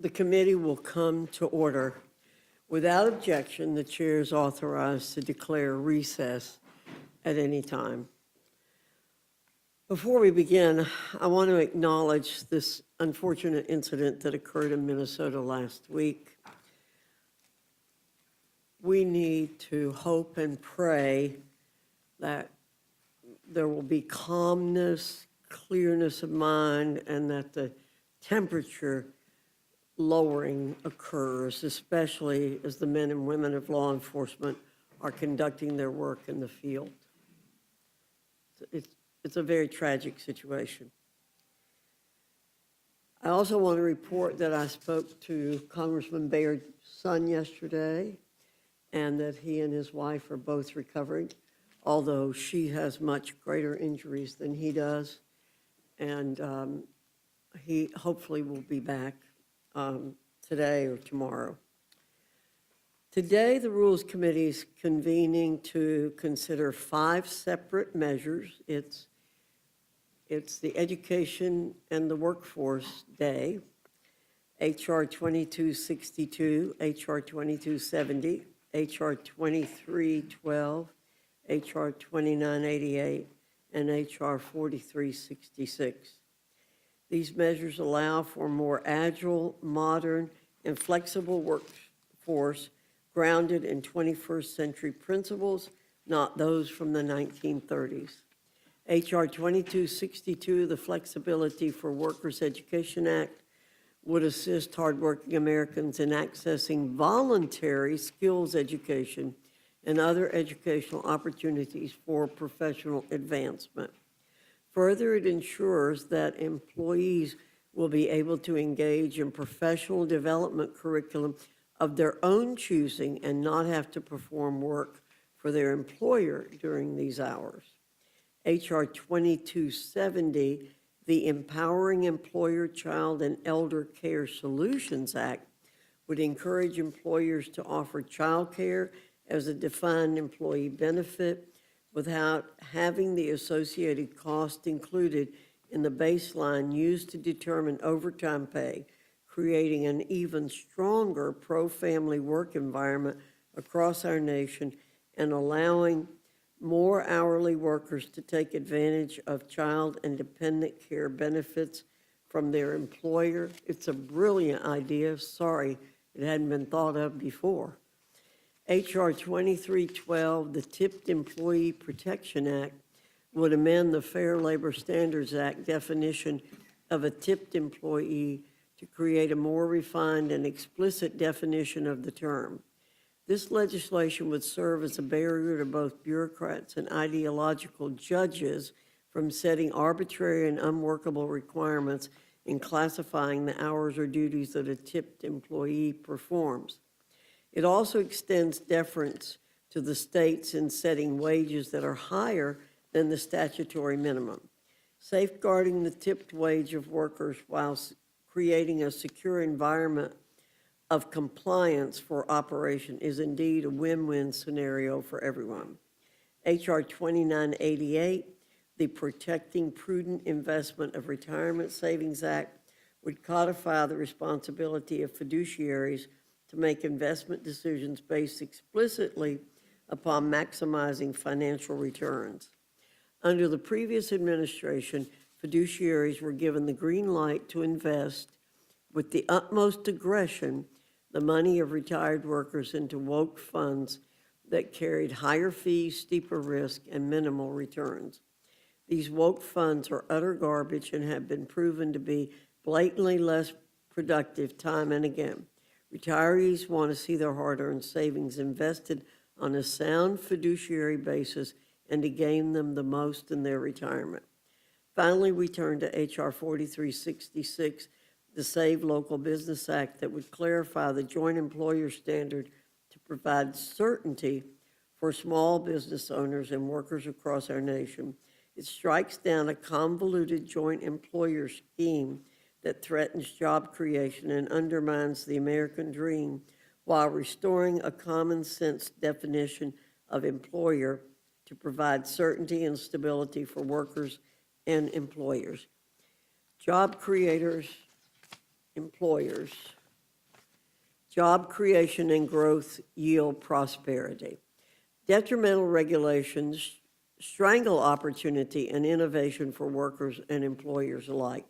The committee will come to order. Without objection, the chair is authorized to declare recess at any time. Before we begin, I want to acknowledge this unfortunate incident that occurred in Minnesota last week. We need to hope and pray that there will be calmness, clearness of mind, and that the temperature lowering occurs, especially as the men and women of law enforcement are conducting their work in the field. It's a very tragic situation. I also want to report that I spoke to Congressman Bayard's son yesterday, and that he and his wife are both recovering, although she has much greater injuries than he does. And he hopefully will be back today or tomorrow. Today, the Rules Committee is convening to consider 5 separate measures. It's the Education and the Workforce Day, H.R. 2262, H.R. 2270, H.R. 2312, H.R. 2988, and H.R. 4366. These measures allow for more agile, modern, and flexible workforce grounded in 21st century principles, not those from the 1930s. H.R. 2262, the Flexibility for Workers Education Act, would assist hardworking Americans in accessing voluntary skills education and other educational opportunities for professional advancement. Further, it ensures that employees will be able to engage in professional development curriculum of their own choosing and not have to perform work for their employer during these hours. H.R. 2270, the Empowering Employer, Child, and Elder Care Solutions Act, would encourage employers to offer child care as a defined employee benefit without having the associated cost included in the baseline used to determine overtime pay, creating an even stronger pro-family work environment across our nation and allowing more hourly workers to take advantage of child and dependent care benefits from their employer. It's a brilliant idea. Sorry it hadn't been thought of before. H.R. 2312, the Tipped Employee Protection Act, would amend the Fair Labor Standards Act definition of a tipped employee to create a more refined and explicit definition of the term. This legislation would serve as a barrier to both bureaucrats and ideological judges from setting arbitrary and unworkable requirements in classifying the hours or duties that a tipped employee performs. It also extends deference to the states in setting wages that are higher than the statutory minimum. Safeguarding the tipped wage of workers while creating a secure environment of compliance for operation is indeed a win-win scenario for everyone. H.R. 2988, the Protecting Prudent Investment of Retirement Savings Act, would codify the responsibility of fiduciaries to make investment decisions based explicitly upon maximizing financial returns. Under the previous administration, fiduciaries were given the green light to invest with the utmost aggression the money of retired workers into woke funds that carried higher fees, steeper risk, and minimal returns. These woke funds are utter garbage and have been proven to be blatantly less productive time and again. Retirees want to see their hard-earned savings invested on a sound fiduciary basis and to gain them the most in their retirement. Finally, we turn to H.R. 4366, the Save Local Business Act, that would clarify the joint employer standard to provide certainty for small business owners and workers across our nation. It strikes down a convoluted joint employer scheme that threatens job creation and undermines the American dream while restoring a common sense definition of employer to provide certainty and stability for workers and employers. Job creators, employers, Job creation and growth yield prosperity. Detrimental regulations strangle opportunity and innovation for workers and employers alike.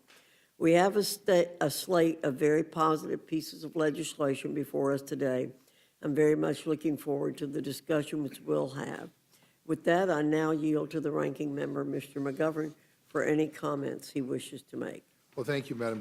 We have a slate of very positive pieces of legislation before us today. I'm very much looking forward to the discussion which we'll have. With that, I now yield to the ranking member, Mr. McGovern, for any comments he wishes to make. Well, thank you, Madam